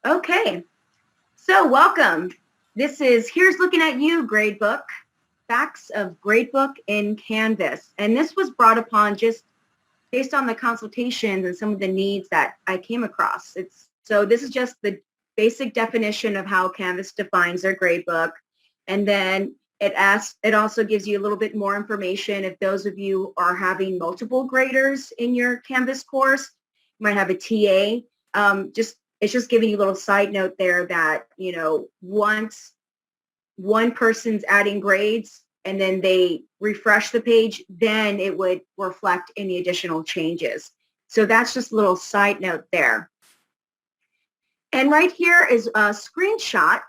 Okay, so welcome. This is Here's Looking at You Gradebook, Facts of Gradebook in Canvas. And this was brought upon just based on the consultations and some of the needs that I came across. So this is just the basic definition of how Canvas defines their gradebook. And then it also gives you a little bit more information if those of you are having multiple graders in your Canvas course. You might have a TA. It's just giving you a little side note there that, once one person's adding grades and then they refresh the page, then it would reflect any additional changes. So that's just a little side note there. And right here is a screenshot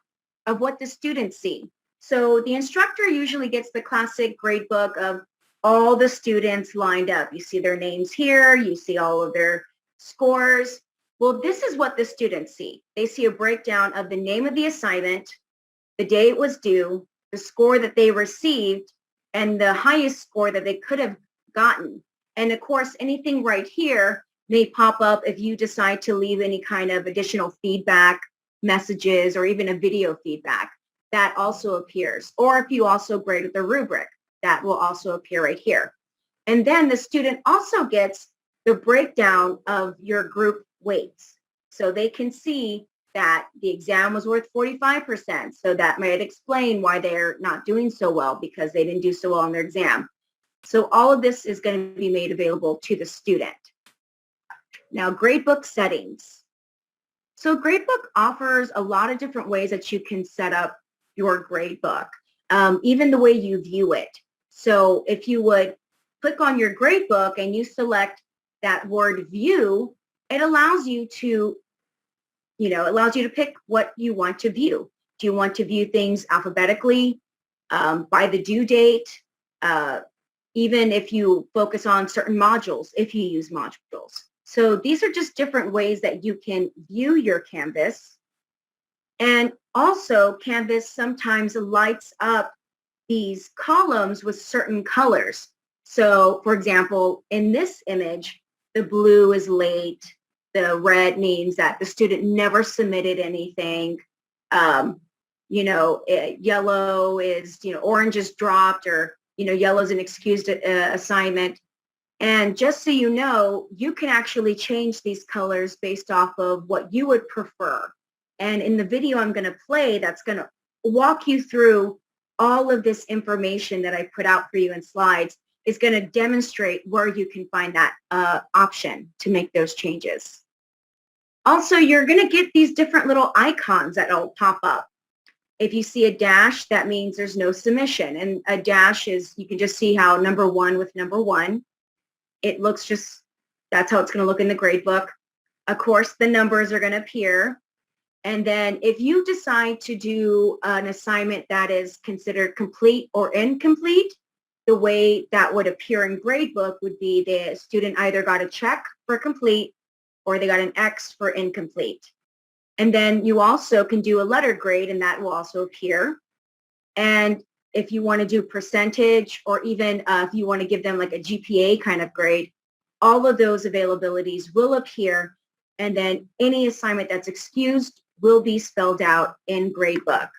of what the students see. So the instructor usually gets the classic gradebook of all the students lined up. You see their names here, you see all of their scores. Well, this is what the students see. They see a breakdown of the name of the assignment, the day it was due, the score that they received, and the highest score that they could have gotten. And of course, anything right here may pop up if you decide to leave any kind of additional feedback, messages, or even a video feedback. That also appears. Or if you also grade with a rubric, that will also appear right here. And then the student also gets the breakdown of your group weights. So they can see that the exam was worth 45%. So that might explain why they're not doing so well because they didn't do so well on their exam. So all of this is going to be made available to the student. Now, gradebook settings. So Gradebook offers a lot of different ways that you can set up your gradebook, even the way you view it. So if you would click on your gradebook and you select that word view, it allows you to pick what you want to view. Do you want to view things alphabetically, by the due date, even if you focus on certain modules, if you use modules. So these are just different ways that you can view your Canvas. And also Canvas sometimes lights up these columns with certain colors. So for example, in this image, the blue is late. The red means that the student never submitted anything. Yellow is, orange is dropped, or, yellow is an excused assignment. And just so you know, you can actually change these colors based off of what you would prefer. And in the video I'm going to play, that's going to walk you through all of this information that I put out for you in slides, is going to demonstrate where you can find that option to make those changes. Also, you're going to get these different little icons that will pop up. If you see a dash, that means there's no submission. And a dash is, you can just see how number one with number one, it looks that's how it's going to look in the gradebook. Of course, the numbers are going to appear. And then if you decide to do an assignment that is considered complete or incomplete, the way that would appear in gradebook would be the student either got a check for complete or they got an X for incomplete. And then you also can do a letter grade, and that will also appear. And if you want to do percentage, or even if you want to give them like a GPA kind of grade, all of those availabilities will appear. And then any assignment that's excused will be spelled out in Gradebook.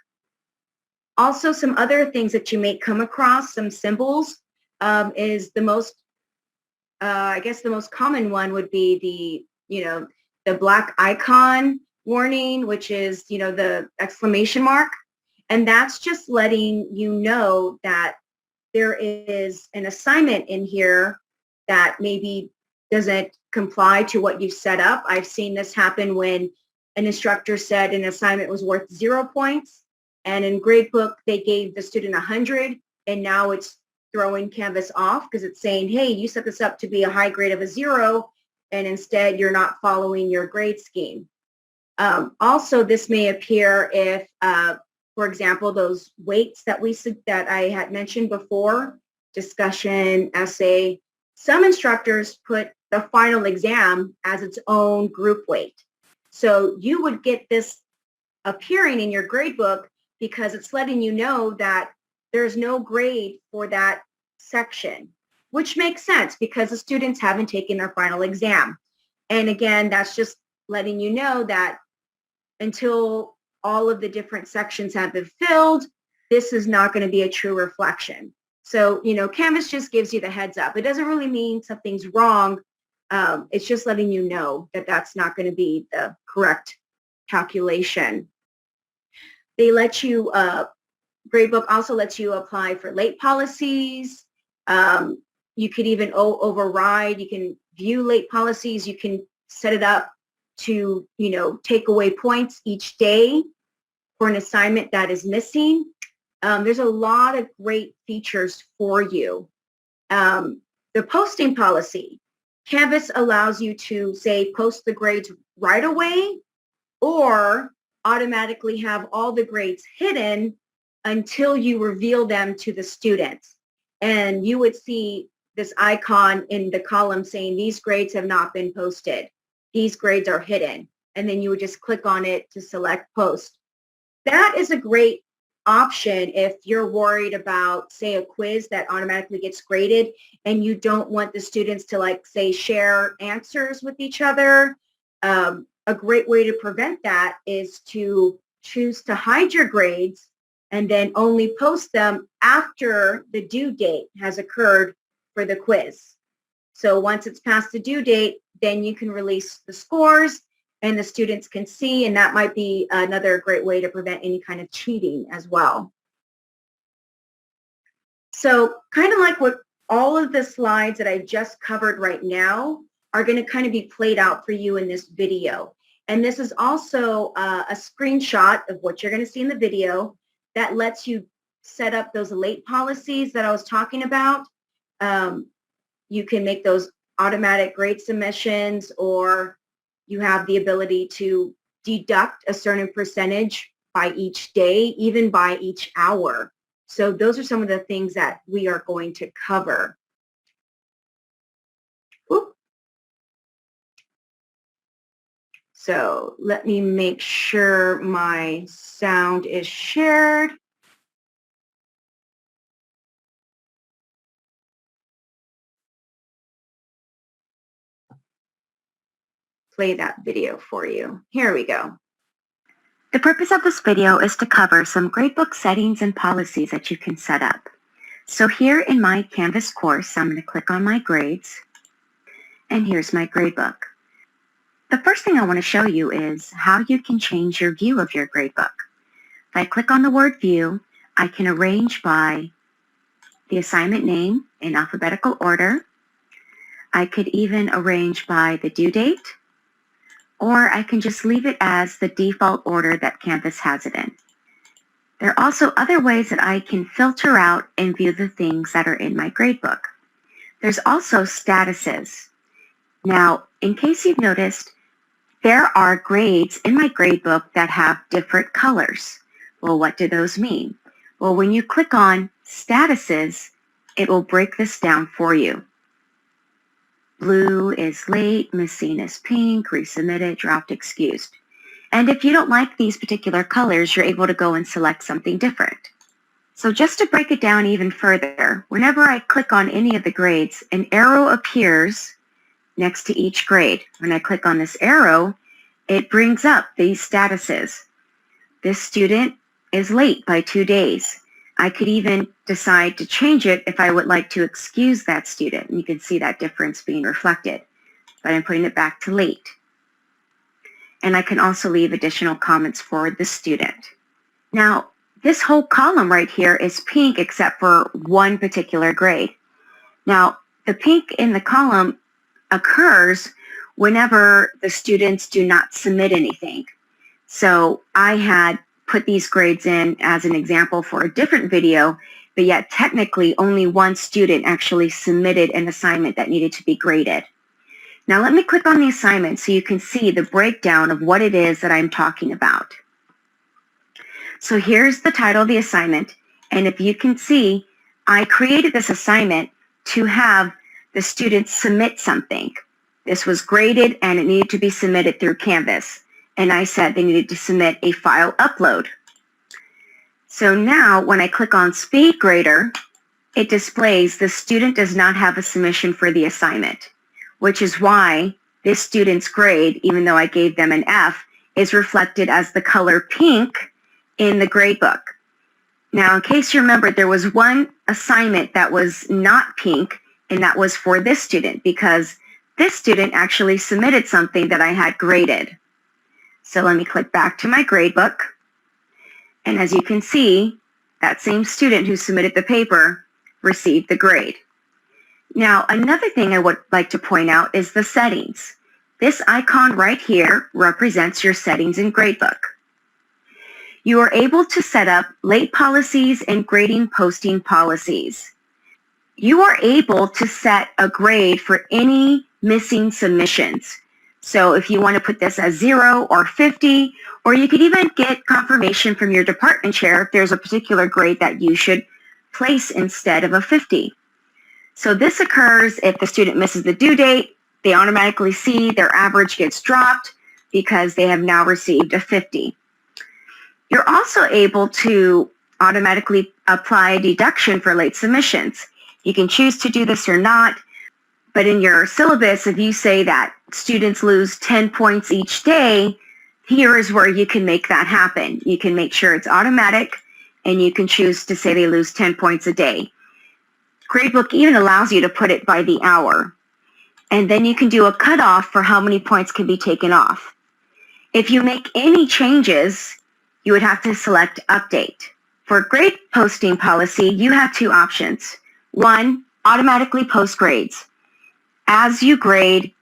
Also, some other things that you may come across, some symbols, is the most, I guess the most common one would be the black icon warning, which is, the exclamation mark. And that's just letting you know that there is an assignment in here that maybe doesn't comply to what you've set up. I've seen this happen when an instructor said an assignment was worth 0 points, and in Gradebook they gave the student 100, and now it's throwing Canvas off because it's saying, hey, you set this up to be a high grade of a 0, and instead you're not following your grade scheme. Also, this may appear if, for example, those weights that I had mentioned before, discussion, essay, some instructors put the final exam as its own group weight. So you would get this appearing in your gradebook because it's letting you know that there's no grade for that section, which makes sense because the students haven't taken their final exam. And again, that's just letting you know that until all of the different sections have been filled, this is not going to be a true reflection. So, Canvas just gives you the heads up. It doesn't really mean something's wrong. It's just letting you know that that's not going to be the correct calculation. They let you, Gradebook also lets you apply for late policies. You could even override. You can view late policies. You can set it up to, take away points each day for an assignment that is missing. There's a lot of great features for you. The posting policy. Canvas allows you to, say, post the grades right away or automatically have all the grades hidden until you reveal them to the students. And you would see this icon in the column saying these grades have not been posted. These grades are hidden. And then you would just click on it to select post. That is a great option if you're worried about, say, a quiz that automatically gets graded and you don't want the students to, like, say, share answers with each other. A great way to prevent that is to choose to hide your grades and then only post them after the due date has occurred for the quiz. So once it's past the due date, then you can release the scores and the students can see, and that might be another great way to prevent any kind of cheating as well. So kind of like what all of the slides that I just covered right now are going to kind of be played out for you in this video. And this is also a screenshot of what you're going to see in the video that lets you set up those late policies that I was talking about. You can make those automatic grade submissions, or you have the ability to deduct a certain percentage by each day, even by each hour. So those are some of the things that we are going to cover. Oop. So let me make sure my sound is shared. Play that video for you. Here we go. The purpose of this video is to cover some Gradebook settings and policies that you can set up. So here in my Canvas course, I'm going to click on my grades, and here's my Gradebook. The first thing I want to show you is how you can change your view of your Gradebook. If I click on the word view, I can arrange by the assignment name in alphabetical order. I could even arrange by the due date, or I can just leave it as the default order that Canvas has it in. There are also other ways that I can filter out and view the things that are in my Gradebook. There's also statuses. Now, in case you've noticed, there are grades in my Gradebook that have different colors. Well, what do those mean? Well, when you click on statuses, it will break this down for you. Blue is late, missing is pink, resubmitted, dropped, excused. And if you don't like these particular colors, you're able to go and select something different. So just to break it down even further, whenever I click on any of the grades, an arrow appears next to each grade. When I click on this arrow, it brings up these statuses. This student is late by 2 days. I could even decide to change it if I would like to excuse that student. And you can see that difference being reflected. But I'm putting it back to late. And I can also leave additional comments for the student. Now, this whole column right here is pink except for one particular grade. Now, the pink in the column occurs whenever the students do not submit anything. So I had put these grades in as an example for a different video, but yet technically only one student actually submitted an assignment that needed to be graded. Now let me click on the assignment so you can see the breakdown of what it is that I'm talking about. So here's the title of the assignment, and if you can see, I created this assignment to have the students submit something. This was graded and it needed to be submitted through Canvas. And I said they needed to submit a file upload. So now when I click on SpeedGrader, it displays the student does not have a submission for the assignment, which is why this student's grade, even though I gave them an F, is reflected as the color pink in the gradebook. Now, in case you remember, there was one assignment that was not pink, and that was for this student because this student actually submitted something that I had graded. So let me click back to my gradebook. And as you can see, that same student who submitted the paper received the grade. Now, another thing I would like to point out is the settings. This icon right here represents your settings in Gradebook. You are able to set up late policies and grading posting policies. You are able to set a grade for any missing submissions. So if you want to put this as 0 or 50, or you could even get confirmation from your department chair if there's a particular grade that you should place instead of a 50. So this occurs if the student misses the due date, they automatically see their average gets dropped because they have now received a 50. You're also able to automatically apply a deduction for late submissions. You can choose to do this or not, but in your syllabus, if you say that students lose 10 points each day, here is where you can make that happen. You can make sure it's automatic, and you can choose to say they lose 10 points a day. Gradebook even allows you to put it by the hour. And then you can do a cutoff for how many points can be taken off. If you make any changes, you would have to select Update. For grade posting policy, you have two options. One, automatically post grades. As you grade,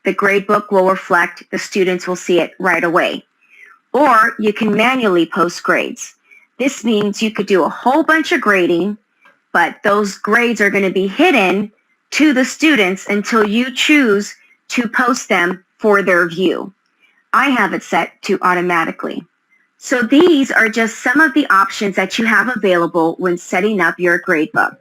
the gradebook will reflect, the students will see it right away. Or you can manually post grades. This means you could do a whole bunch of grading, but those grades are going to be hidden to the students until you choose to post them for their view. I have it set to automatically. So these are just some of the options that you have available when setting up your gradebook.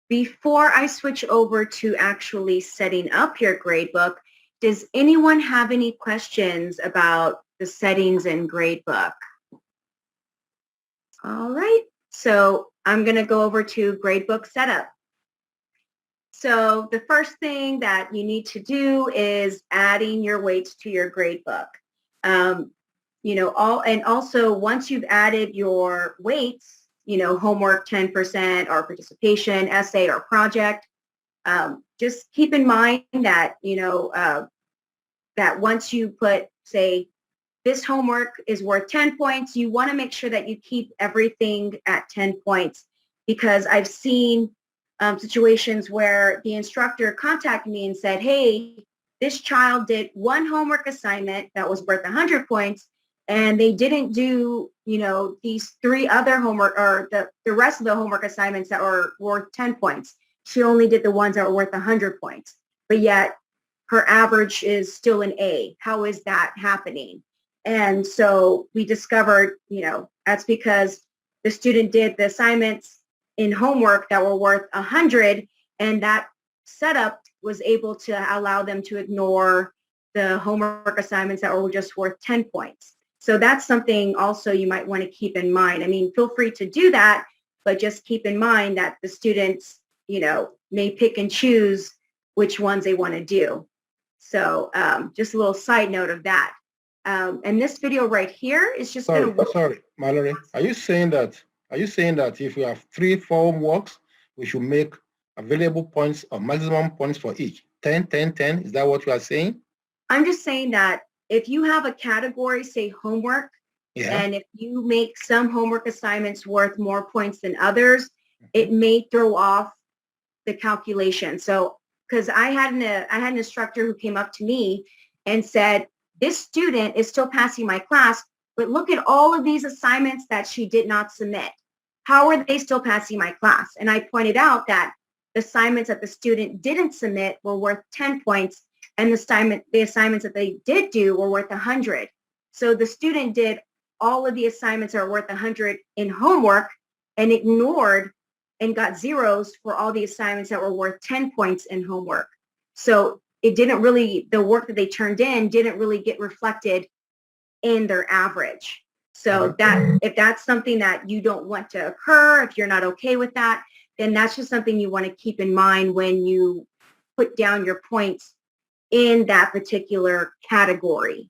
Before I switch over to actually setting up your gradebook, does anyone have any questions about the settings in Gradebook? All right, so I'm going to go over to Gradebook Setup. So the first thing that you need to do is adding your weights to your gradebook. Also once you've added your weights, homework 10% or participation, essay or project, just keep in mind that, that once you put, say, this homework is worth 10 points, you want to make sure that you keep everything at 10 points because I've seen situations where the instructor contacted me and said, hey, this child did one homework assignment that was worth 100 points and they didn't do, these three other homework or the rest of the homework assignments that were worth 10 points. She only did the ones that were worth 100 points, but yet her average is still an A. How is that happening? And so we discovered, that's because the student did the assignments in homework that were worth 100, and that setup was able to allow them to ignore the homework assignments that were just worth 10 points. So that's something also you might want to keep in mind. I mean, feel free to do that, but just keep in mind that the students, may pick and choose which ones they want to do. So just a little side note of that. And this video right here is just going to... Sorry, Mallory, are you saying that if we have 3 homeworks, we should make available points or maximum points for each? 10, 10, 10, is that what you are saying? I'm just saying that if you have a category, say homework, and if you make some homework assignments worth more points than others, it may throw off the calculation. So, because I had an instructor who came up to me and said, this student is still passing my class, but look at all of these assignments that she did not submit. How are they still passing my class? And I pointed out that the assignments that the student didn't submit were worth 10 points, and the assignments that they did do were worth 100. So the student did all of the assignments that are worth 100 in homework and ignored and got zeros for all the assignments that were worth 10 points in homework. So it didn't really, the work that they turned in didn't really get reflected in their average. So that if that's something that you don't want to occur, if you're not okay with that, then that's just something you want to keep in mind when you put down your points in that particular category.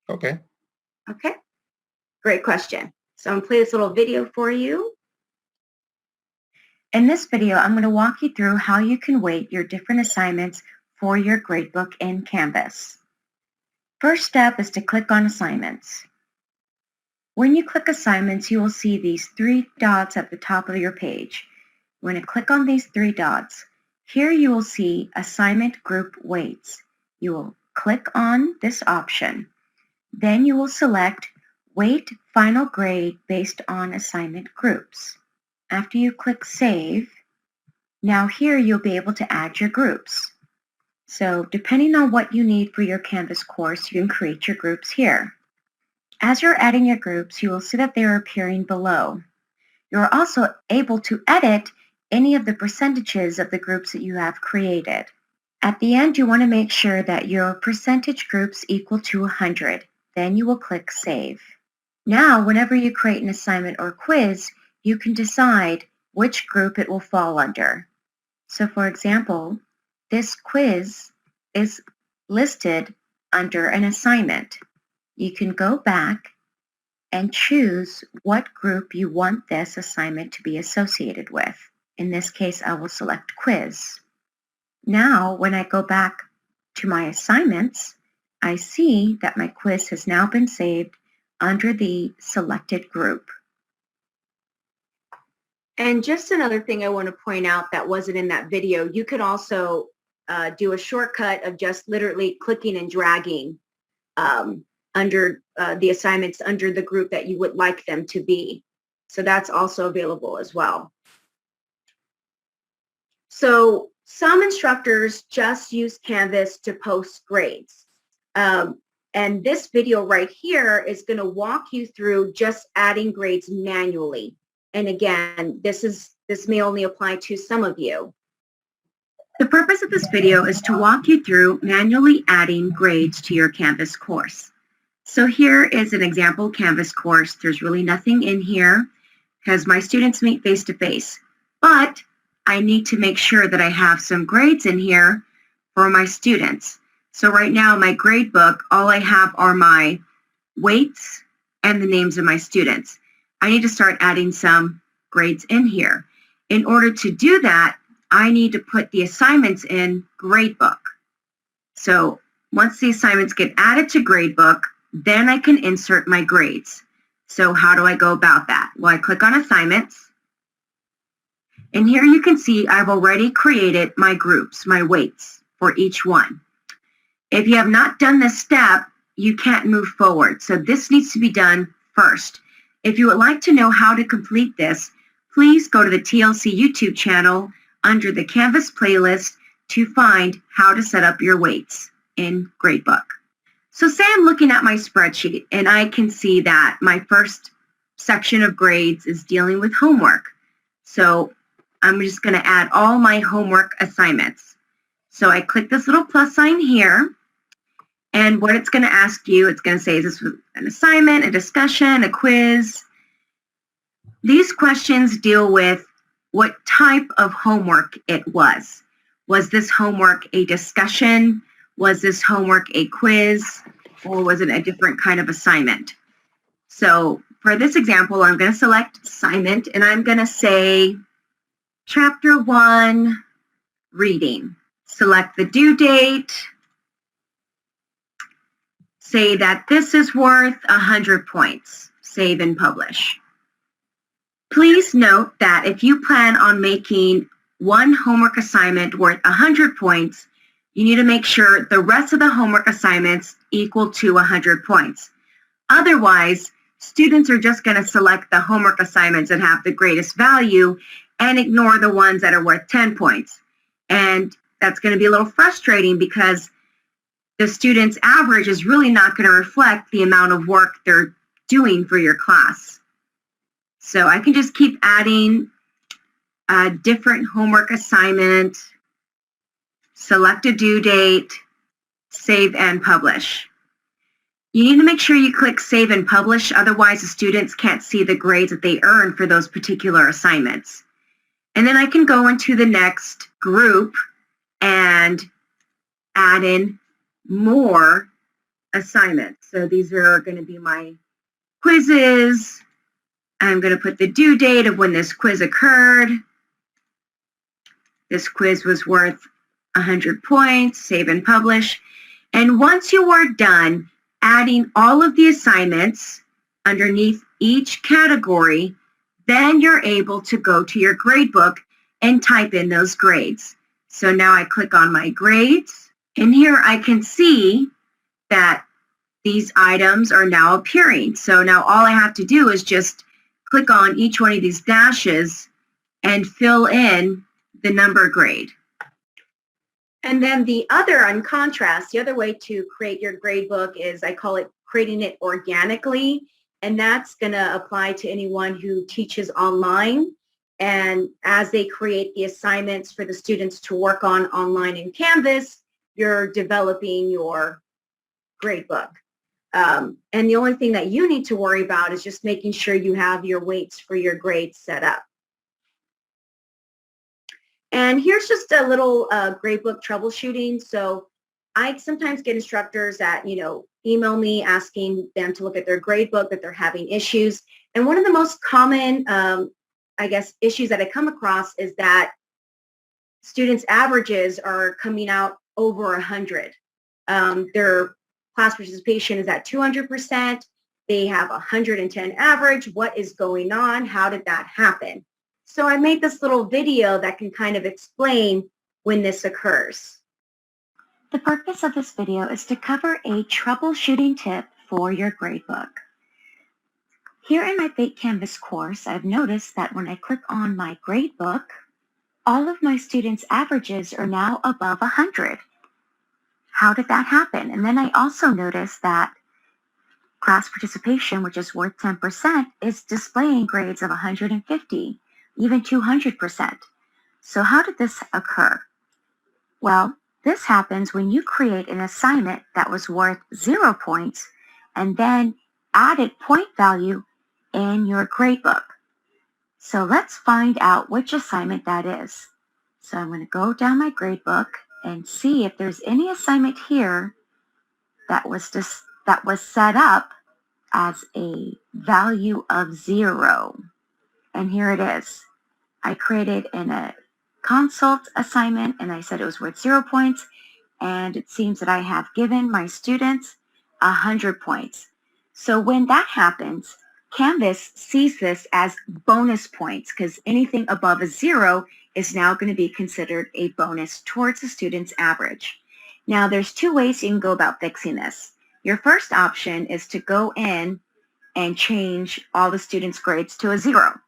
Okay. Okay, great question. So I'm going to play this little video for you. In this video, I'm going to walk you through how you can weight your different assignments for your gradebook in Canvas. First step is to click on Assignments. When you click Assignments, you will see these three dots at the top of your page. You want to click on these three dots. Here you will see Assignment Group Weights. You will click on this option. Then you will select Weight Final Grade based on assignment groups. After you click Save, now here you'll be able to add your groups. So depending on what you need for your Canvas course, you can create your groups here. As you're adding your groups, you will see that they are appearing below. You are also able to edit any of the percentages of the groups that you have created. At the end, you want to make sure that your percentage groups equal to 100. Then you will click Save. Now, whenever you create an assignment or quiz, you can decide which group it will fall under. So for example, this quiz is listed under an assignment. You can go back and choose what group you want this assignment to be associated with. In this case, I will select quiz. Now, when I go back to my assignments, I see that my quiz has now been saved under the selected group. And just another thing I want to point out that wasn't in that video, you could also do a shortcut of just literally clicking and dragging under the assignments under the group that you would like them to be. So that's also available as well. So some instructors just use Canvas to post grades. And this video right here is going to walk you through just adding grades manually. And again, this may only apply to some of you. The purpose of this video is to walk you through manually adding grades to your Canvas course. So here is an example Canvas course. There's really nothing in here because my students meet face-to-face. But I need to make sure that I have some grades in here for my students. So right now, my grade book, all I have are my weights and the names of my students. I need to start adding some grades in here. In order to do that, I need to put the assignments in Gradebook. So once the assignments get added to Gradebook, then I can insert my grades. So how do I go about that? Well, I click on Assignments. And here you can see I've already created my groups, my weights for each one. If you have not done this step, you can't move forward. So this needs to be done first. If you would like to know how to complete this, please go to the TLC YouTube channel under the Canvas playlist to find how to set up your weights in Gradebook. So say I'm looking at my spreadsheet and I can see that my first section of grades is dealing with homework. So I'm just going to add all my homework assignments. So I click this little plus sign here. And what it's going to ask you, it's going to say, is this an assignment, a discussion, a quiz? These questions deal with what type of homework it was. Was this homework a discussion? Was this homework a quiz? Or was it a different kind of assignment? So for this example, I'm going to select assignment, and I'm going to say Chapter 1, Reading. Select the due date. Say that this is worth 100 points. Save and publish. Please note that if you plan on making one homework assignment worth 100 points, you need to make sure the rest of the homework assignments equal to 100 points. Otherwise, students are just going to select the homework assignments that have the greatest value and ignore the ones that are worth 10 points. And that's going to be a little frustrating because the student's average is really not going to reflect the amount of work they're doing for your class. So I can just keep adding a different homework assignment, select a due date, save and publish. You need to make sure you click save and publish, otherwise the students can't see the grades that they earn for those particular assignments. And then I can go into the next group and add in more assignments. So these are going to be my quizzes. I'm going to put the due date of when this quiz occurred. This quiz was worth 100 points, save and publish. And once you are done adding all of the assignments underneath each category, then you're able to go to your gradebook and type in those grades. So now I click on my grades, and here I can see that these items are now appearing. So now all I have to do is just click on each one of these dashes and fill in the number grade. And then the other, on contrast, the other way to create your gradebook is, I call it creating it organically. And that's going to apply to anyone who teaches online. And as they create the assignments for the students to work on online in Canvas, you're developing your gradebook. And the only thing that you need to worry about is just making sure you have your weights for your grades set up. And here's just a little gradebook troubleshooting. So I sometimes get instructors that, email me asking them to look at their gradebook, that they're having issues. And one of the most common, issues that I come across is that students' averages are coming out over 100. Their class participation is at 200%. They have 110 average. What is going on? How did that happen? So I made this little video that can kind of explain when this occurs. The purpose of this video is to cover a troubleshooting tip for your gradebook. Here in my Fake Canvas course, I've noticed that when I click on my gradebook, all of my students' averages are now above 100. How did that happen? And then I also noticed that class participation, which is worth 10%, is displaying grades of 150. Even 200%. So how did this occur? Well, this happens when you create an assignment that was worth 0 points and then added point value in your gradebook. So let's find out which assignment that is. So I'm going to go down my gradebook and see if there's any assignment here that was set up as a value of 0. And here it is. I created in a consult assignment and I said it was worth 0 points, and it seems that I have given my students 100 points. So when that happens, Canvas sees this as bonus points because anything above a 0 is now going to be considered a bonus towards the student's average. Now there's 2 ways you can go about fixing this. Your first option is to go in and change all the students' grades to a 0.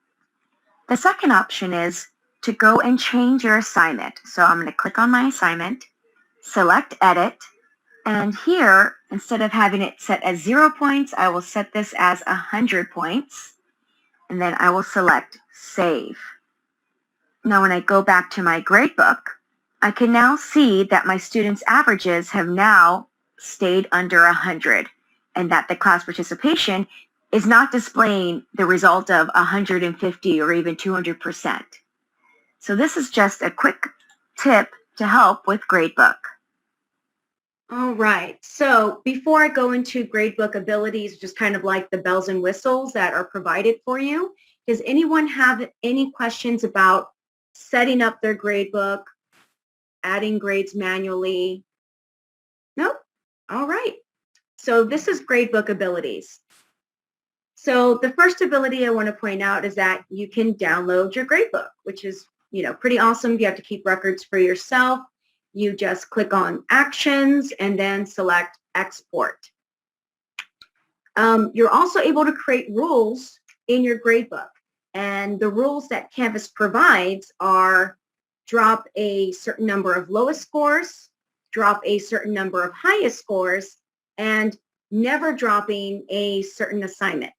The second option is to go and change your assignment. So I'm going to click on my assignment, select Edit, and here, instead of having it set as 0 points, I will set this as 100 points, and then I will select Save. Now when I go back to my gradebook, I can now see that my students' averages have now stayed under 100, and that the class participation is not displaying the result of 150 or even 200%. So this is just a quick tip to help with Gradebook. All right. So before I go into Gradebook abilities, just kind of like the bells and whistles that are provided for you, does anyone have any questions about setting up their gradebook, adding grades manually? Nope. All right. So this is Gradebook abilities. So the first ability I want to point out is that you can download your gradebook, which is, pretty awesome. You have to keep records for yourself. You just click on Actions and then select Export. You're also able to create rules in your gradebook. And the rules that Canvas provides are drop a certain number of lowest scores, drop a certain number of highest scores, and never dropping a certain assignment.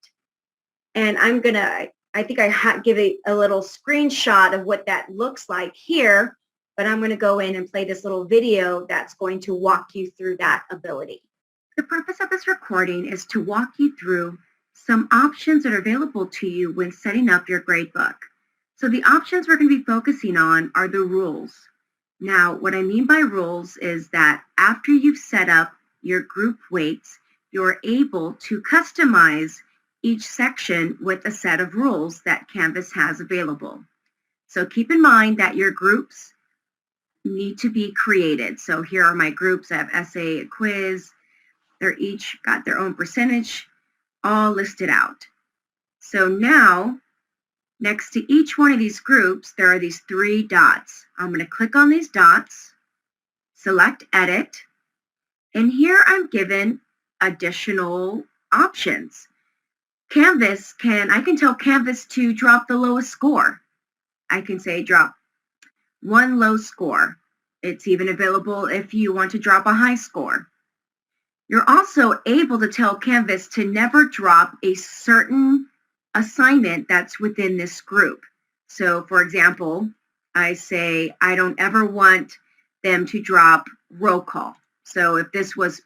And I think I give a little screenshot of what that looks like here, but I'm going to go in and play this little video that's going to walk you through that ability. The purpose of this recording is to walk you through some options that are available to you when setting up your gradebook. So the options we're going to be focusing on are the rules. Now, what I mean by rules is that after you've set up your group weights, you're able to customize each section with a set of rules that Canvas has available. So keep in mind that your groups need to be created. So here are my groups. I have essay, quiz. They're each got their own percentage, all listed out. So now, next to each one of these groups, there are these 3 dots. I'm going to click on these dots, select Edit, and here I'm given additional options. I can tell Canvas to drop the lowest score. I can say drop 1 low score. It's even available if you want to drop a high score. You're also able to tell Canvas to never drop a certain assignment that's within this group. So for example, I say I don't ever want them to drop roll call. So if this was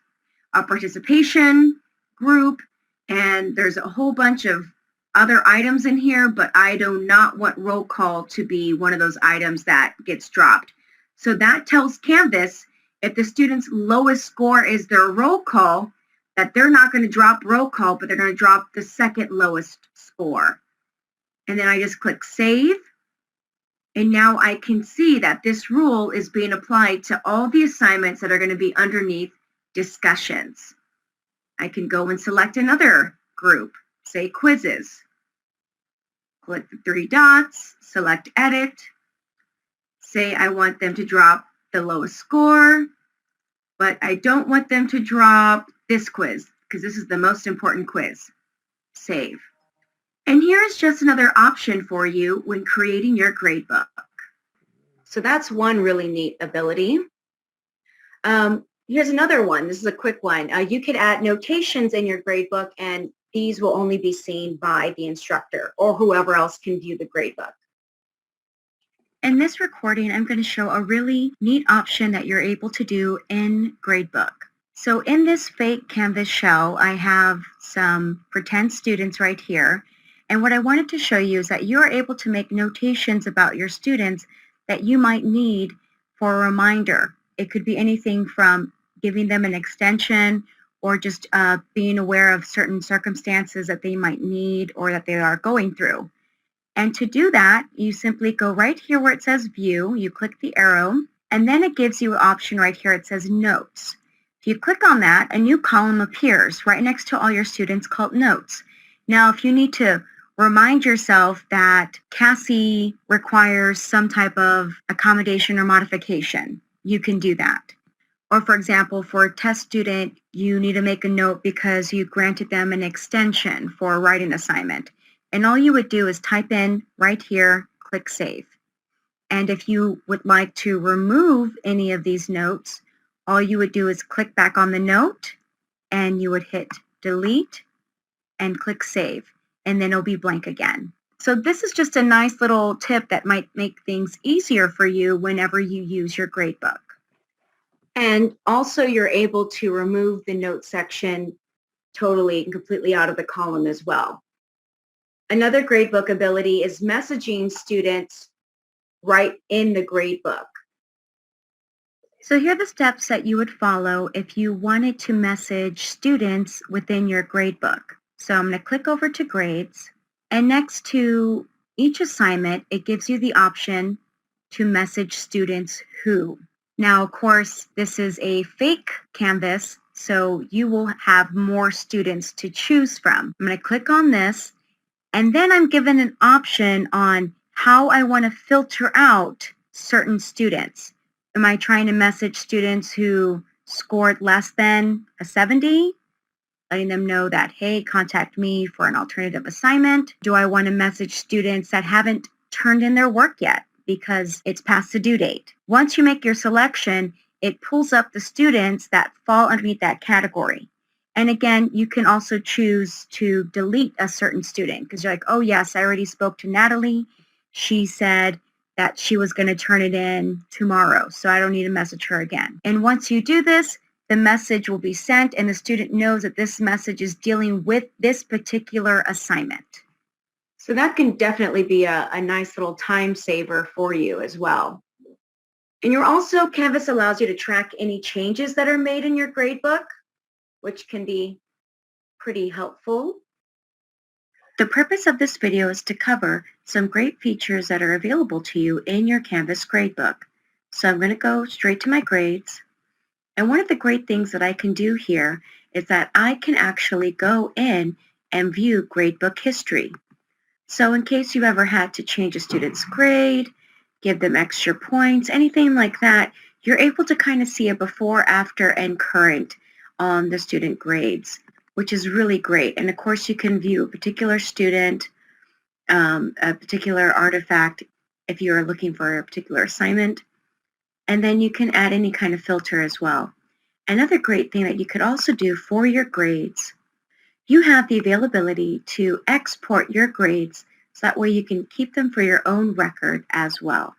a participation group and there's a whole bunch of other items in here, but I do not want roll call to be one of those items that gets dropped. So that tells Canvas if the student's lowest score is their roll call, that they're not going to drop roll call, but they're going to drop the second lowest score. And then I just click Save. And now I can see that this rule is being applied to all the assignments that are going to be underneath discussions. I can go and select another group, say quizzes. Click the 3 dots, select Edit. Say I want them to drop the lowest score, but I don't want them to drop this quiz because this is the most important quiz. Save. And here's just another option for you when creating your gradebook. So that's one really neat ability. Here's another one. This is a quick one. You could add notations in your gradebook, and these will only be seen by the instructor or whoever else can view the gradebook. In this recording, I'm going to show a really neat option that you're able to do in Gradebook. So in this fake Canvas shell, I have some pretend students right here. And what I wanted to show you is that you're able to make notations about your students that you might need for a reminder. It could be anything from giving them an extension or just being aware of certain circumstances that they might need or that they are going through. And to do that, you simply go right here where it says View, you click the arrow, and then it gives you an option right here. It says Notes. If you click on that, a new column appears right next to all your students called Notes. Now, if you need to remind yourself that Cassie requires some type of accommodation or modification, you can do that. Or for example, for a test student, you need to make a note because you granted them an extension for a writing assignment. And all you would do is type in right here, click Save. And if you would like to remove any of these notes, all you would do is click back on the note and you would hit Delete and click Save. And then it'll be blank again. So this is just a nice little tip that might make things easier for you whenever you use your gradebook. And also you're able to remove the note section totally and completely out of the column as well. Another gradebook ability is messaging students right in the gradebook. So here are the steps that you would follow if you wanted to message students within your gradebook. So I'm going to click over to Grades, and next to each assignment, it gives you the option to message students who. Now, of course, this is a fake Canvas, so you will have more students to choose from. I'm going to click on this. And then I'm given an option on how I want to filter out certain students. Am I trying to message students who scored less than a 70? Letting them know that, hey, contact me for an alternative assignment. Do I want to message students that haven't turned in their work yet because it's past the due date? Once you make your selection, it pulls up the students that fall underneath that category. And again, you can also choose to delete a certain student because you're like, oh yes, I already spoke to Natalie. She said that she was going to turn it in tomorrow, so I don't need to message her again. And once you do this, the message will be sent and the student knows that this message is dealing with this particular assignment. So that can definitely be a nice little time saver for you as well. And you're also, Canvas allows you to track any changes that are made in your gradebook. which can be pretty helpful. The purpose of this video is to cover some great features that are available to you in your Canvas gradebook. So I'm going to go straight to my grades. And one of the great things that I can do here is that I can actually go in and view gradebook history. So in case you ever had to change a student's grade, give them extra points, anything like that, you're able to kind of see a before, after, and current on the student grades, which is really great. And of course, you can view a particular student, a particular artifact if you're looking for a particular assignment. And then you can add any kind of filter as well. Another great thing that you could also do for your grades, you have the availability to export your grades so that way you can keep them for your own record as well.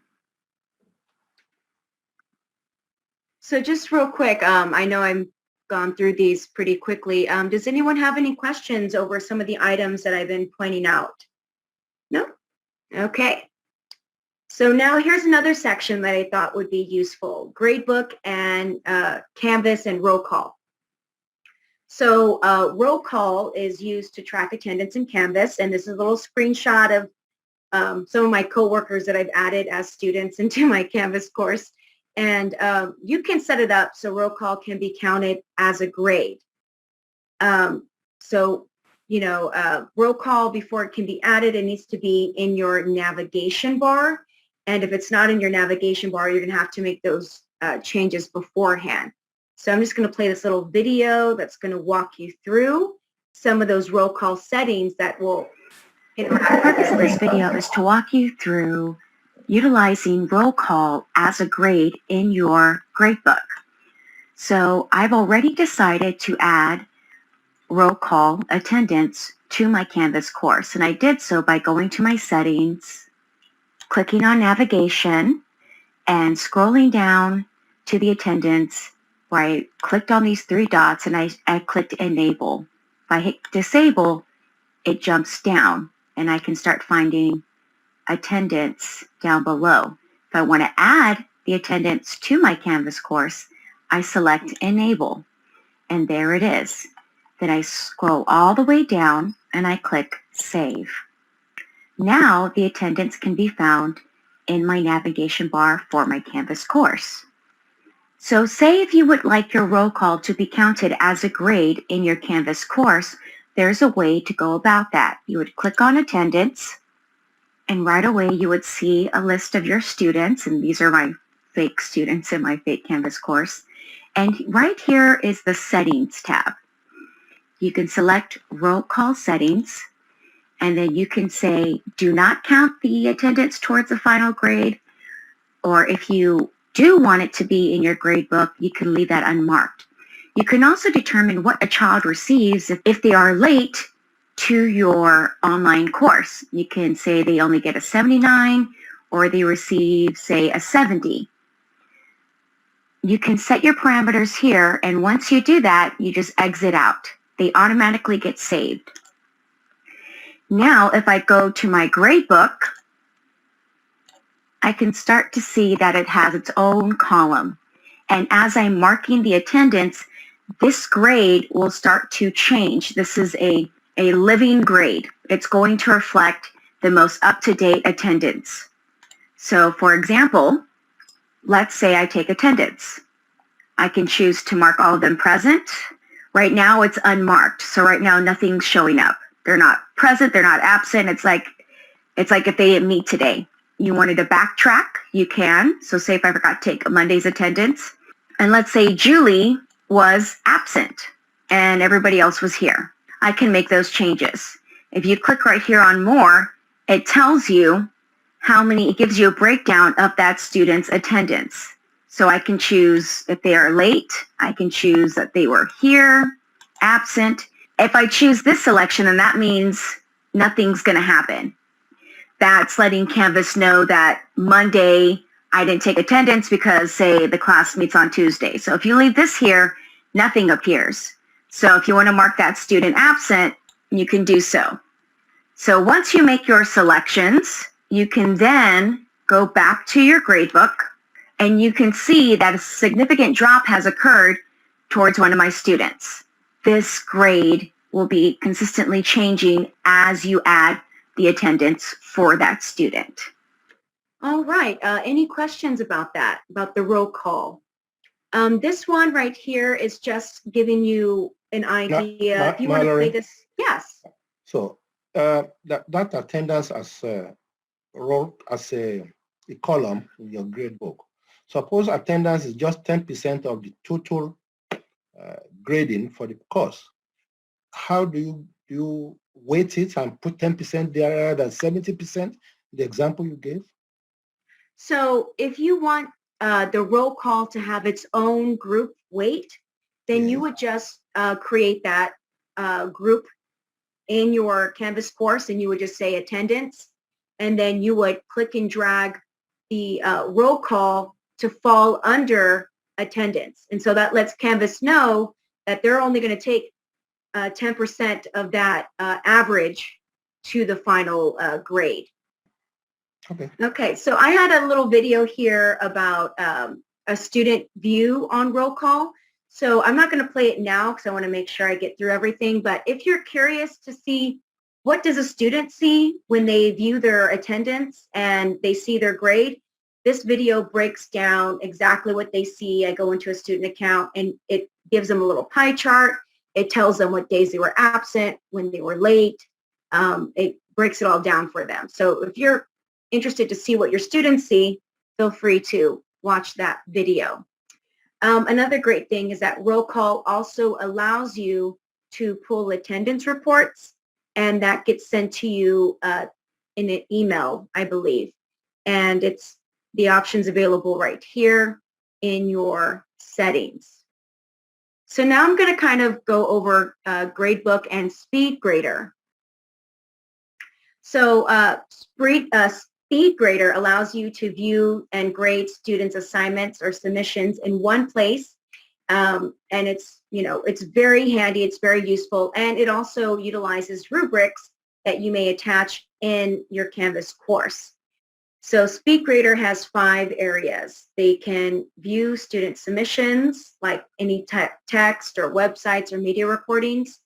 So just real quick, I know I'm gone through these pretty quickly. Does anyone have any questions over some of the items that I've been pointing out? No? Okay. So now here's another section that I thought would be useful, Gradebook and Canvas and roll call. So roll call is used to track attendance in Canvas, and this is a little screenshot of some of my coworkers that I've added as students into my Canvas course. And you can set it up so roll call can be counted as a grade. So, you know, roll call, before it can be added, it needs to be in your navigation bar. And if it's not in your navigation bar, you're going to have to make those changes beforehand. So I'm just going to play this little video that's going to walk you through some of those roll call settings that will... The purpose of this video is to walk you through utilizing roll call as a grade in your gradebook. So I've already decided to add roll call attendance to my Canvas course, and I did so by going to my settings, clicking on navigation, and scrolling down to the attendance where I clicked on these three dots and I clicked enable. If I hit disable, it jumps down and I can start finding attendance down below. If I want to add the attendance to my Canvas course, I select enable, and there it is. Then I scroll all the way down and I click save. Now the attendance can be found in my navigation bar for my Canvas course. So say if you would like your roll call to be counted as a grade in your Canvas course, there's a way to go about that. You would click on attendance, and right away you would see a list of your students, and these are my fake students in my fake Canvas course. And right here is the settings tab. You can select roll call settings, and then you can say do not count the attendance towards the final grade, or if you do want it to be in your gradebook, you can leave that unmarked. You can also determine what a child receives if they are late to your online course. You can say they only get a 79 or they receive, say, a 70. You can set your parameters here, and once you do that, you just exit out. They automatically get saved. Now, if I go to my gradebook, I can start to see that it has its own column. And as I'm marking the attendance, this grade will start to change. This is a living grade. It's going to reflect the most up-to-date attendance. So for example, let's say I take attendance. I can choose to mark all of them present. Right now it's unmarked. So right now nothing's showing up. They're not present, they're not absent. It's like if they didn't meet today. You wanted to backtrack, you can. So say if I forgot to take Monday's attendance, and let's say Julie was absent and everybody else was here. I can make those changes. If you click right here on more, it tells you how many, it gives you a breakdown of that student's attendance. So I can choose if they are late, I can choose that they were here, absent. If I choose this selection, then that means nothing's going to happen. That's letting Canvas know that Monday I didn't take attendance because, say, the class meets on Tuesday. So if you leave this here, nothing appears. So if you want to mark that student absent, you can do so. So once you make your selections, you can then go back to your gradebook, and you can see that a significant drop has occurred towards one of my students. this grade will be consistently changing as you add the attendance for that student. All right. Any questions about that, about the roll call? This one right here is just giving you an idea. If you want to play this, yes. So that attendance as a column in your grade book. Suppose attendance is just 10% of the total grading for the course. How do you weight it and put 10% there rather than 70%, the example you gave? So if you want the roll call to have its own group weight, then you would just create that group in your Canvas course, and you would just say attendance, and then you would click and drag the roll call to fall under attendance. And so that lets Canvas know that they're only going to take 10% of that average to the final grade. Okay, so I had a little video here about a student view on roll call. So I'm not going to play it now because I want to make sure I get through everything. But if you're curious to see what does a student see when they view their attendance and they see their grade, this video breaks down exactly what they see. I go into a student account and it gives them a little pie chart. It tells them what days they were absent, when they were late. It breaks it all down for them. So if you're interested to see what your students see, feel free to watch that video. Another great thing is that roll call also allows you to pull attendance reports, and that gets sent to you in an email, I believe. And it's the options available right here in your settings. So now I'm going to kind of go over Gradebook and SpeedGrader. So SpeedGrader allows you to view and grade students' assignments or submissions in one place, and it's very handy, it's very useful, and it also utilizes rubrics that you may attach in your Canvas course. So SpeedGrader has 5 areas. They can view student submissions, like any text or websites or media recordings.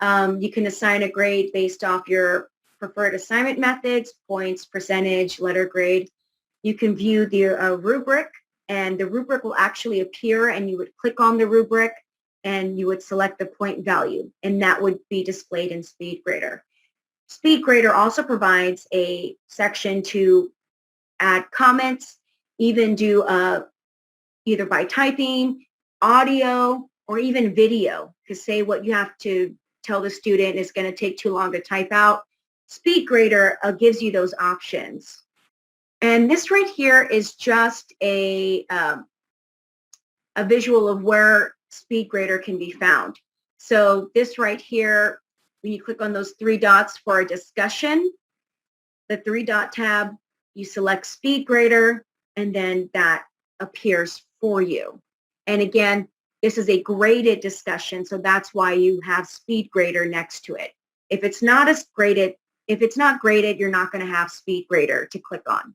You can assign a grade based off your preferred assignment methods, points, percentage, letter grade. You can view the rubric, and the rubric will actually appear, and you would click on the rubric and you would select the point value, and that would be displayed in SpeedGrader. SpeedGrader also provides a section to add comments, even do either by typing, audio, or even video, to say what you have to tell the student is going to take too long to type out. SpeedGrader gives you those options. And this right here is just a visual of where SpeedGrader can be found. So this right here, when you click on those 3 dots for a discussion, the 3-dot tab, you select SpeedGrader, and then that appears for you. And again, this is a graded discussion, so that's why you have SpeedGrader next to it. If it's not graded, you're not going to have SpeedGrader to click on.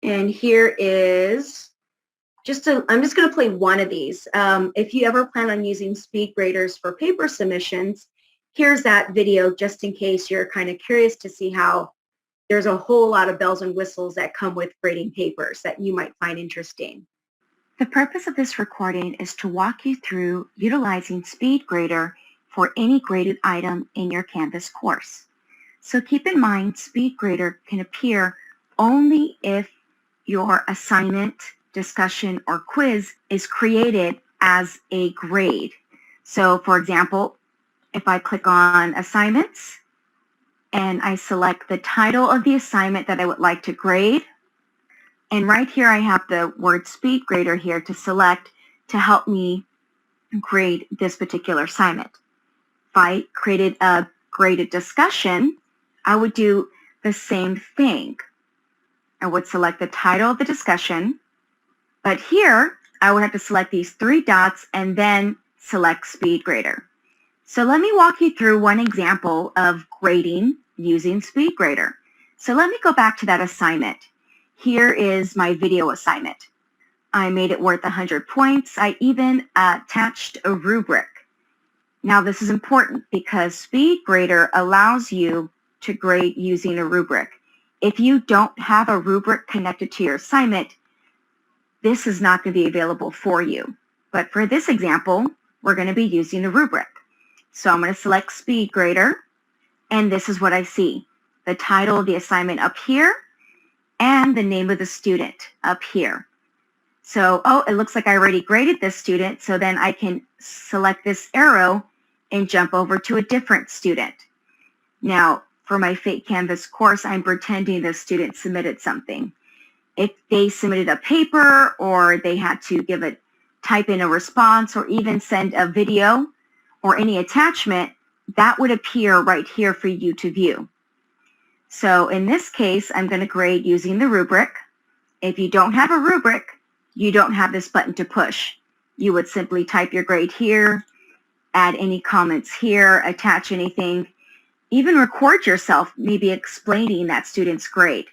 And here is I'm just going to play one of these. If you ever plan on using SpeedGraders for paper submissions, here's that video just in case you're kind of curious to see how there's a whole lot of bells and whistles that come with grading papers that you might find interesting. The purpose of this recording is to walk you through utilizing SpeedGrader for any graded item in your Canvas course. So keep in mind, SpeedGrader can appear only if your assignment, discussion, or quiz is created as a grade. So for example, if I click on Assignments and I select the title of the assignment that I would like to grade, and right here I have the word SpeedGrader here to select to help me grade this particular assignment. If I created a graded discussion, I would do the same thing. I would select the title of the discussion, but here I would have to select these 3 dots and then select SpeedGrader. So let me walk you through one example of grading using SpeedGrader. So let me go back to that assignment. Here is my video assignment. I made it worth 100 points. I even attached a rubric. Now this is important because SpeedGrader allows you to grade using a rubric. If you don't have a rubric connected to your assignment, this is not going to be available for you. But for this example, we're going to be using a rubric. So I'm going to select SpeedGrader, and this is what I see. The title of the assignment up here, and the name of the student up here. So, it looks like I already graded this student, so then I can select this arrow and jump over to a different student. Now, for my Fake Canvas course, I'm pretending the student submitted something. If they submitted a paper or they had to type in a response or even send a video or any attachment, that would appear right here for you to view. So in this case, I'm going to grade using the rubric. If you don't have a rubric, you don't have this button to push. You would simply type your grade here, add any comments here, attach anything, even record yourself maybe explaining that student's grade.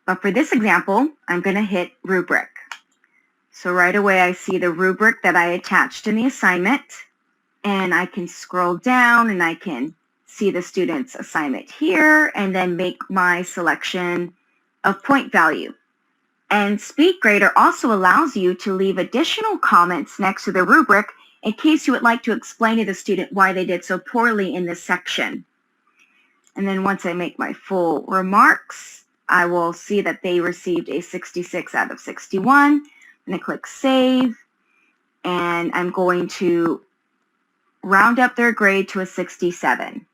But for this example, I'm going to hit rubric. So right away I see the rubric that I attached in the assignment, and I can scroll down and I can see the student's assignment here and then make my selection of point value. And SpeedGrader also allows you to leave additional comments next to the rubric in case you would like to explain to the student why they did so poorly in this section. And then once I make my full remarks, I will see that they received a 66 out of 61. I'm going to click Save, and I'm going to round up their grade to a 67.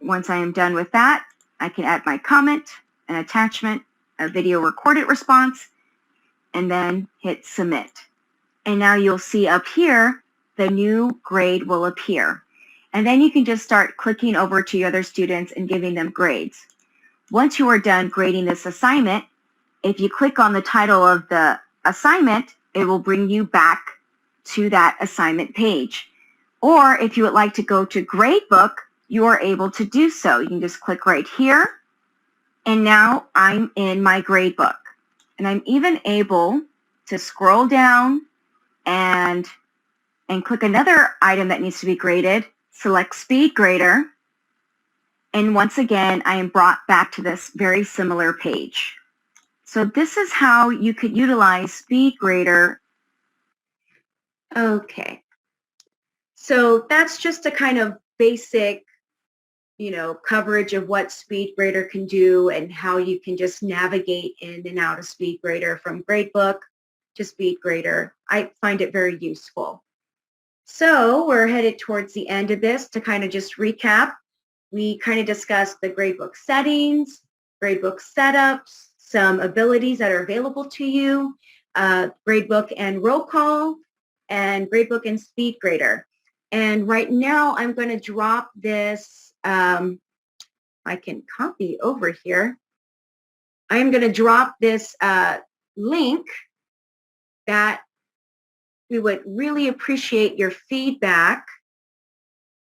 Once I am done with that, I can add my comment, an attachment, a video recorded response, and then hit Submit. And now you'll see up here, the new grade will appear. And then you can just start clicking over to your other students and giving them grades. Once you are done grading this assignment, if you click on the title of the assignment, it will bring you back to that assignment page. Or if you would like to go to Gradebook, you are able to do so. You can just click right here, and now I'm in my Gradebook. And I'm even able to scroll down and click another item that needs to be graded, select SpeedGrader, and once again, I am brought back to this very similar page. So this is how you could utilize SpeedGrader. Okay. So that's just a kind of basic, coverage of what SpeedGrader can do and how you can just navigate in and out of SpeedGrader from Gradebook to SpeedGrader. I find it very useful. So we're headed towards the end of this. To kind of just recap, we kind of discussed the Gradebook settings, Gradebook setups, some abilities that are available to you, Gradebook and Roll Call, and Gradebook and SpeedGrader. And right now I'm going to drop this, I can copy over here. I am going to drop this link that we would really appreciate your feedback